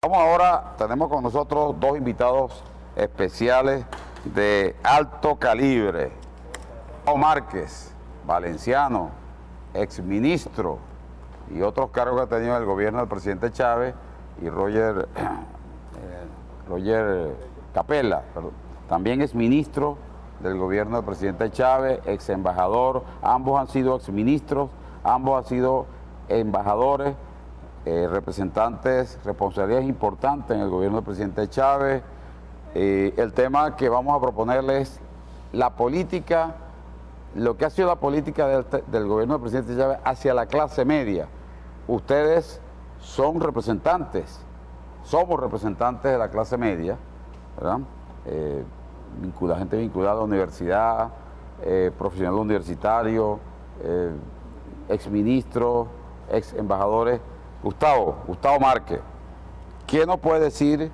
Vamos ahora, tenemos con nosotros dos invitados especiales de alto calibre. Gustavo Márquez, valenciano, exministro y otros cargos que ha tenido en el gobierno del presidente Chávez, y Roger Capella, también es ministro del gobierno del presidente Chávez, ex embajador. Ambos han sido exministros, ambos han sido embajadores, representantes, responsabilidades importantes en el gobierno del presidente Chávez. El tema que vamos a proponerles es la política, lo que ha sido la política del gobierno del presidente Chávez hacia la clase media. Ustedes son representantes, somos representantes de la clase media, ¿verdad? Gente vinculada a la universidad, profesional universitario, exministros, ex embajadores. Gustavo Márquez, ¿qué nos puede decir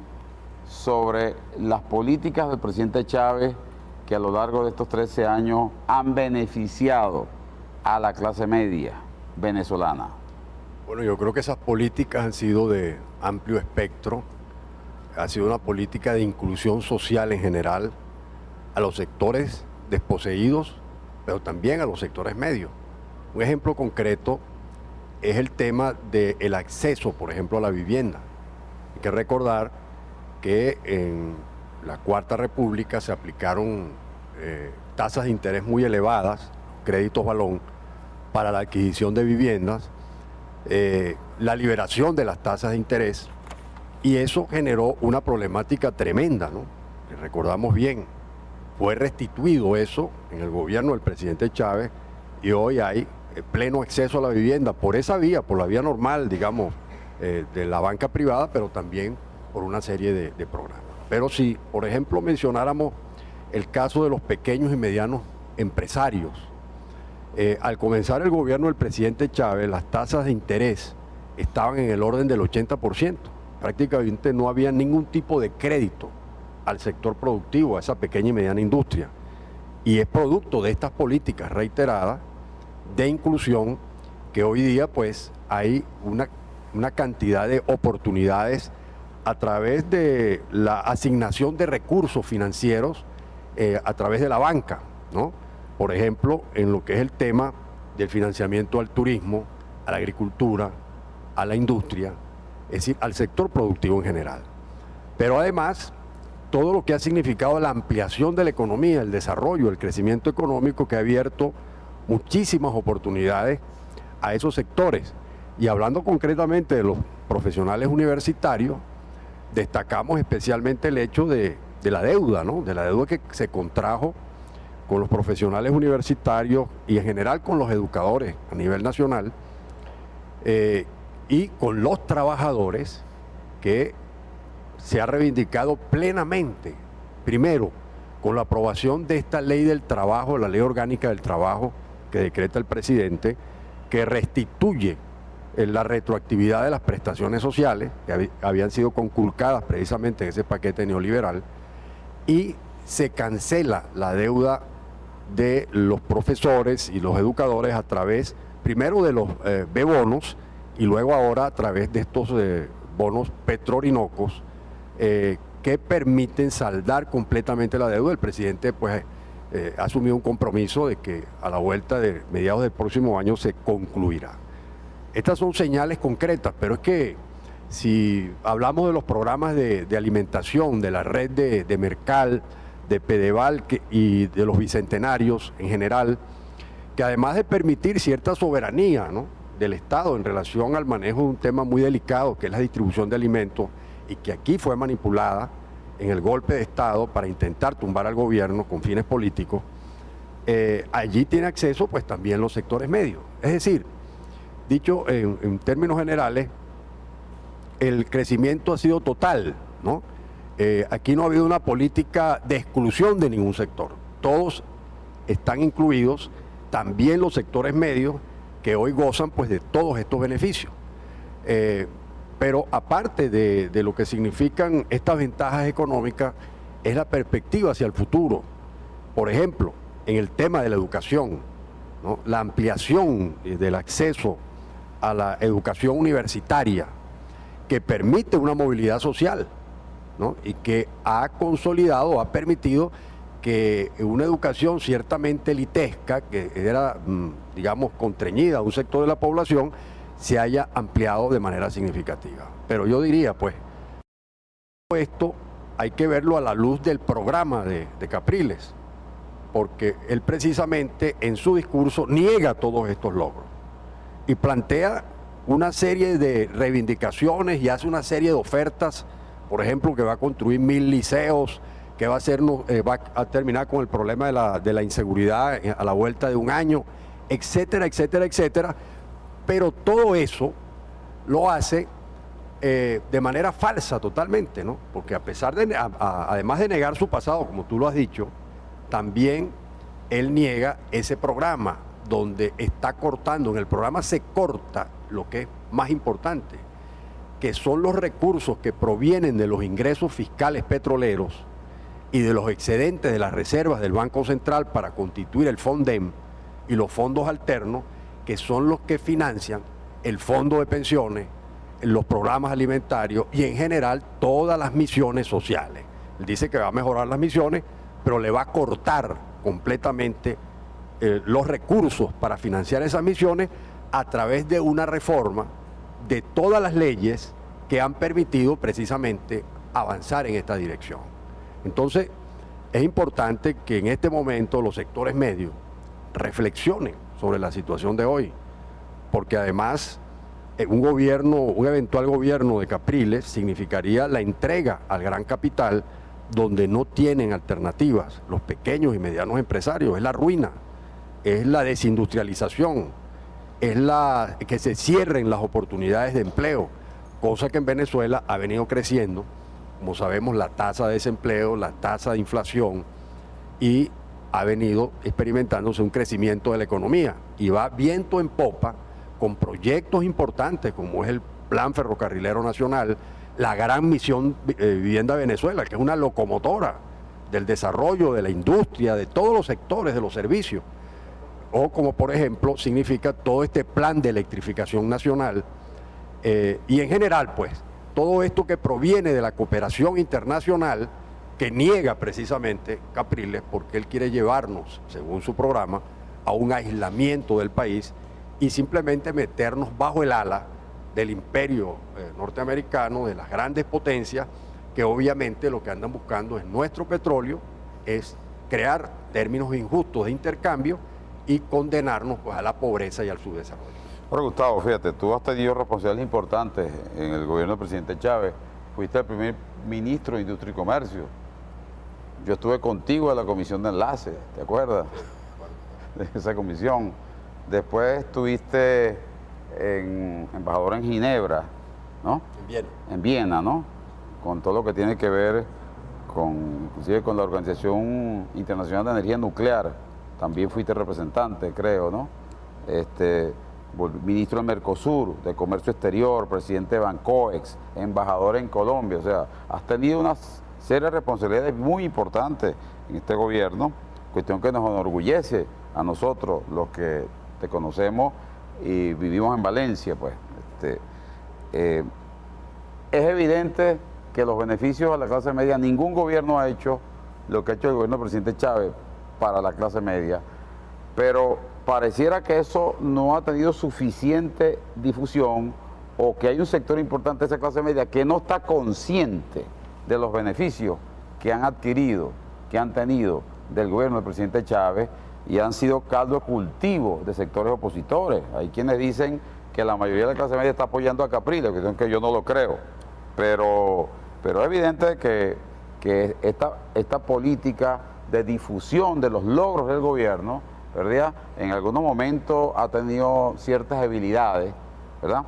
sobre las políticas del presidente Chávez que a lo largo de estos 13 años han beneficiado a la clase media venezolana? Bueno, yo creo que esas políticas han sido de amplio espectro. Ha sido una política de inclusión social en general a los sectores desposeídos, pero también a los sectores medios. Un ejemplo concreto es el tema del acceso, por ejemplo, a la vivienda. Hay que recordar que en la Cuarta República se aplicaron tasas de interés muy elevadas, créditos balón, para la adquisición de viviendas, la liberación de las tasas de interés, y eso generó una problemática tremenda, ¿no? Que recordamos bien, fue restituido eso en el gobierno del presidente Chávez y hoy hay pleno acceso a la vivienda por esa vía, por la vía normal, digamos, de la banca privada, pero también por una serie de programas. Pero si, por ejemplo, mencionáramos el caso de los pequeños y medianos empresarios, al comenzar el gobierno del presidente Chávez, las tasas de interés estaban en el orden del 80%. Prácticamente no había ningún tipo de crédito al sector productivo, a esa pequeña y mediana industria. Y es producto de estas políticas reiteradas de inclusión que hoy día pues hay una cantidad de oportunidades a través de la asignación de recursos financieros a través de la banca, ¿no? Por ejemplo, en lo que es el tema del financiamiento al turismo, a la agricultura, a la industria, es decir, al sector productivo en general. Pero además, todo lo que ha significado la ampliación de la economía, el desarrollo, el crecimiento económico que ha abierto muchísimas oportunidades a esos sectores. Y hablando concretamente de los profesionales universitarios, destacamos especialmente el hecho de la deuda, ¿no? De la deuda que se contrajo con los profesionales universitarios y en general con los educadores a nivel nacional, y con los trabajadores, que se ha reivindicado plenamente, primero con la aprobación de esta ley del trabajo, la ley orgánica del trabajo que decreta el presidente, que restituye la retroactividad de las prestaciones sociales que habían sido conculcadas precisamente en ese paquete neoliberal, y se cancela la deuda de los profesores y los educadores a través, primero de los B-bonos, y luego ahora a través de estos bonos petrorinocos, que permiten saldar completamente la deuda. El presidente pues ha asumido un compromiso de que a la vuelta de mediados del próximo año se concluirá. Estas son señales concretas, pero es que si hablamos de los programas de alimentación, de la red de Mercal, de Pedeval y de los bicentenarios en general, que además de permitir cierta soberanía, ¿no?, del Estado en relación al manejo de un tema muy delicado que es la distribución de alimentos, y que aquí fue manipulada en el golpe de Estado para intentar tumbar al gobierno con fines políticos, allí tiene acceso pues también los sectores medios. Es decir, dicho en términos generales, el crecimiento ha sido total, ¿no? Aquí no ha habido una política de exclusión de ningún sector. Todos están incluidos, también los sectores medios, que hoy gozan pues de todos estos beneficios. Pero aparte de lo que significan estas ventajas económicas, es la perspectiva hacia el futuro. Por ejemplo, en el tema de la educación, ¿no?, la ampliación del acceso a la educación universitaria, que permite una movilidad social, ¿no? Y que ha consolidado, ha permitido que una educación ciertamente elitesca, que era, digamos, constreñida a un sector de la población, se haya ampliado de manera significativa. Pero yo diría, pues, esto hay que verlo a la luz del programa de Capriles, porque él precisamente en su discurso niega todos estos logros y plantea una serie de reivindicaciones y hace una serie de ofertas, por ejemplo, que va a construir 1000 liceos, que va a terminar con el problema de la inseguridad a la vuelta de un año, etcétera, etcétera, etcétera. Pero todo eso lo hace de manera falsa totalmente, ¿no? Porque a pesar de, además de negar su pasado, como tú lo has dicho, también él niega ese programa donde está cortando, en el programa se corta lo que es más importante, que son los recursos que provienen de los ingresos fiscales petroleros y de los excedentes de las reservas del Banco Central para constituir el FONDEM y los fondos alternos, que son los que financian el fondo de pensiones, los programas alimentarios y en general todas las misiones sociales. Él dice que va a mejorar las misiones, pero le va a cortar completamente los recursos para financiar esas misiones a través de una reforma de todas las leyes que han permitido precisamente avanzar en esta dirección. Entonces, es importante que en este momento los sectores medios reflexionen sobre la situación de hoy, porque además un eventual gobierno de Capriles significaría la entrega al gran capital donde no tienen alternativas los pequeños y medianos empresarios, es la ruina, es la desindustrialización, es que se cierren las oportunidades de empleo, cosa que en Venezuela ha venido creciendo, como sabemos, la tasa de desempleo, la tasa de inflación, y ha venido experimentándose un crecimiento de la economía y va viento en popa con proyectos importantes como es el Plan Ferrocarrilero Nacional, la gran misión Vivienda Venezuela, que es una locomotora del desarrollo de la industria, de todos los sectores, de los servicios, o como por ejemplo significa todo este plan de electrificación nacional, y en general pues todo esto que proviene de la cooperación internacional que niega precisamente Capriles, porque él quiere llevarnos, según su programa, a un aislamiento del país y simplemente meternos bajo el ala del imperio norteamericano, de las grandes potencias, que obviamente lo que andan buscando es nuestro petróleo, es crear términos injustos de intercambio y condenarnos pues, a la pobreza y al subdesarrollo. Ahora, Gustavo, fíjate, tú has tenido responsabilidades importantes en el gobierno del presidente Chávez, fuiste el primer ministro de Industria y Comercio. Yo estuve contigo en la comisión de enlace, ¿te acuerdas? De esa comisión. Después estuviste embajador en Ginebra, ¿no? En Viena. En Viena, ¿no? Con todo lo que tiene que ver inclusive con la Organización Internacional de Energía Nuclear. También fuiste representante, creo, ¿no? Ministro de Mercosur, de Comercio Exterior, presidente de Bancoex, embajador en Colombia. O sea, has tenido una serie de responsabilidades muy importantes en este gobierno, cuestión que nos enorgullece a nosotros, los que te conocemos y vivimos en Valencia, pues. Es evidente que los beneficios a la clase media, ningún gobierno ha hecho lo que ha hecho el gobierno del presidente Chávez para la clase media, pero pareciera que eso no ha tenido suficiente difusión o que hay un sector importante de esa clase media que no está consciente de los beneficios que han adquirido, que han tenido del gobierno del presidente Chávez y han sido caldo de cultivo de sectores opositores. Hay quienes dicen que la mayoría de la clase media está apoyando a Capriles, que yo no lo creo, pero es evidente que esta política de difusión de los logros del gobierno, ¿verdad?, en algunos momentos ha tenido ciertas debilidades, ¿verdad?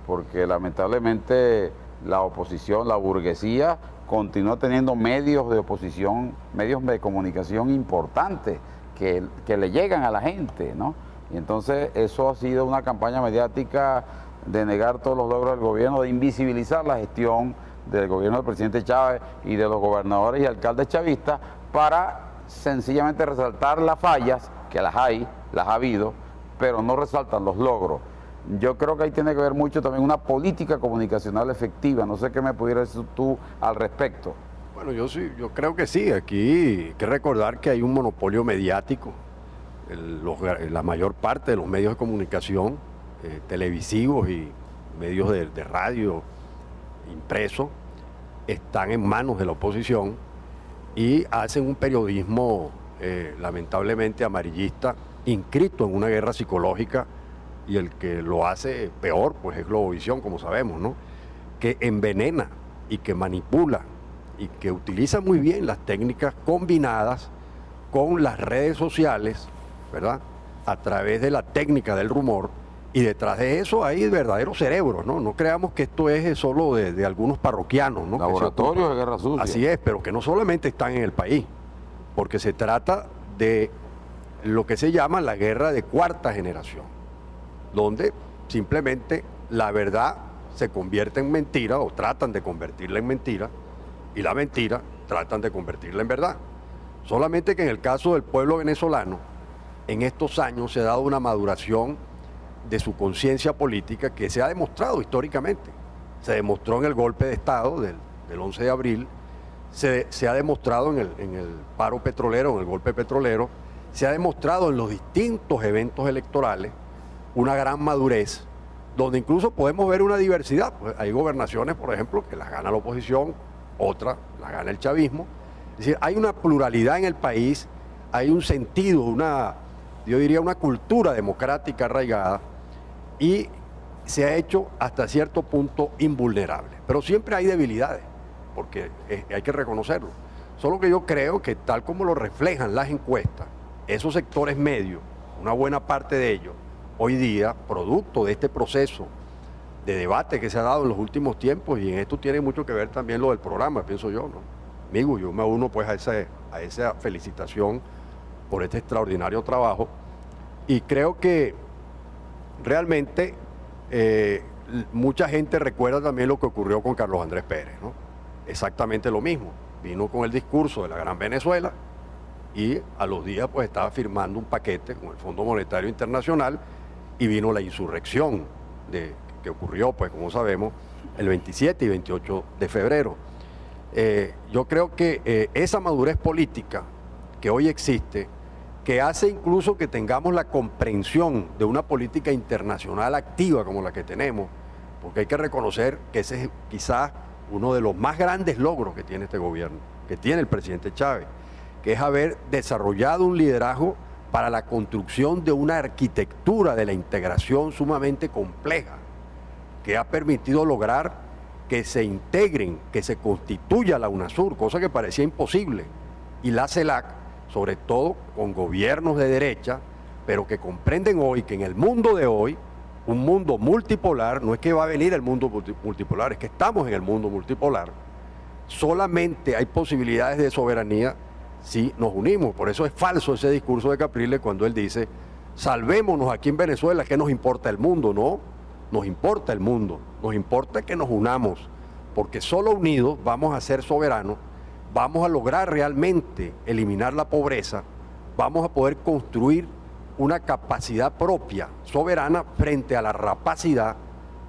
Porque lamentablemente la oposición, la burguesía, continúa teniendo medios de oposición, medios de comunicación importantes que le llegan a la gente, ¿no? Y entonces eso ha sido una campaña mediática de negar todos los logros del gobierno, de invisibilizar la gestión del gobierno del presidente Chávez y de los gobernadores y alcaldes chavistas para sencillamente resaltar las fallas, que las hay, las ha habido, pero no resaltan los logros. Yo creo que ahí tiene que ver mucho también una política comunicacional efectiva. No sé qué me pudieras decir tú al respecto. Bueno, yo creo que sí. Aquí hay que recordar que hay un monopolio mediático. La mayor parte de los medios de comunicación, televisivos y medios de radio, impreso, están en manos de la oposición y hacen un periodismo lamentablemente amarillista, inscrito en una guerra psicológica, y el que lo hace peor pues es Globovisión, como sabemos, ¿no? Que envenena y que manipula y que utiliza muy bien las técnicas combinadas con las redes sociales, ¿verdad? A través de la técnica del rumor, y detrás de eso hay verdaderos cerebros, ¿no? No creamos que esto es solo de algunos parroquianos, ¿no? Laboratorios de guerra sucia. Así es, pero que no solamente están en el país, porque se trata de lo que se llama la guerra de cuarta generación, donde simplemente la verdad se convierte en mentira o tratan de convertirla en mentira, y la mentira tratan de convertirla en verdad. Solamente que en el caso del pueblo venezolano, en estos años se ha dado una maduración de su conciencia política que se ha demostrado históricamente. Se demostró en el golpe de Estado del 11 de abril, se ha demostrado en el paro petrolero, en el golpe petrolero, se ha demostrado en los distintos eventos electorales una gran madurez, donde incluso podemos ver una diversidad. Pues hay gobernaciones, por ejemplo, que las gana la oposición, otras las gana el chavismo. Es decir, hay una pluralidad en el país, hay un sentido, yo diría una cultura democrática arraigada, y se ha hecho hasta cierto punto invulnerable. Pero siempre hay debilidades, porque hay que reconocerlo. Solo que yo creo que tal como lo reflejan las encuestas, esos sectores medios, una buena parte de ellos, hoy día, producto de este proceso de debate que se ha dado en los últimos tiempos, y en esto tiene mucho que ver también lo del programa, pienso yo, ¿no? Amigo, yo me uno pues a esa felicitación por este extraordinario trabajo, y creo que realmente mucha gente recuerda también lo que ocurrió con Carlos Andrés Pérez, ¿no? Exactamente lo mismo. Vino con el discurso de la Gran Venezuela y a los días pues estaba firmando un paquete con el Fondo Monetario Internacional, y vino la insurrección que ocurrió, pues como sabemos, el 27 y 28 de febrero. Yo creo que esa madurez política que hoy existe, que hace incluso que tengamos la comprensión de una política internacional activa como la que tenemos, porque hay que reconocer que ese es quizás uno de los más grandes logros que tiene este gobierno, que tiene el presidente Chávez, que es haber desarrollado un liderazgo para la construcción de una arquitectura de la integración sumamente compleja, que ha permitido lograr que se integren, que se constituya la UNASUR, cosa que parecía imposible, y la CELAC, sobre todo con gobiernos de derecha, pero que comprenden hoy que en el mundo de hoy, un mundo multipolar, no es que va a venir el mundo multipolar, es que estamos en el mundo multipolar, solamente hay posibilidades de soberanía si nos unimos. Por eso es falso ese discurso de Capriles cuando él dice, salvémonos aquí en Venezuela, ¿qué nos importa el mundo? No, nos importa el mundo, nos importa que nos unamos, porque solo unidos vamos a ser soberanos, vamos a lograr realmente eliminar la pobreza, vamos a poder construir una capacidad propia, soberana, frente a la rapacidad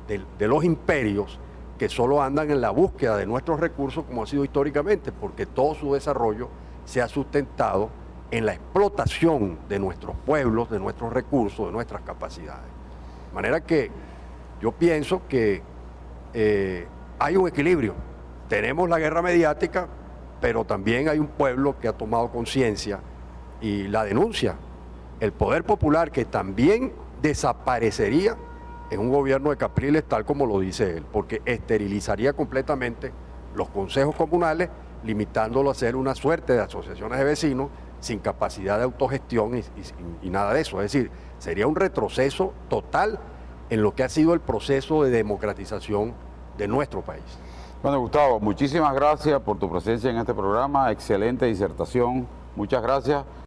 de los imperios que solo andan en la búsqueda de nuestros recursos, como ha sido históricamente, porque todo su desarrollo se ha sustentado en la explotación de nuestros pueblos, de nuestros recursos, de nuestras capacidades. De manera que yo pienso que hay un equilibrio. Tenemos la guerra mediática, pero también hay un pueblo que ha tomado conciencia y la denuncia. El poder popular, que también desaparecería en un gobierno de Capriles, tal como lo dice él, porque esterilizaría completamente los consejos comunales, limitándolo a ser una suerte de asociaciones de vecinos sin capacidad de autogestión y nada de eso. Es decir, sería un retroceso total en lo que ha sido el proceso de democratización de nuestro país. Bueno, Gustavo, muchísimas gracias por tu presencia en este programa. Excelente disertación. Muchas gracias.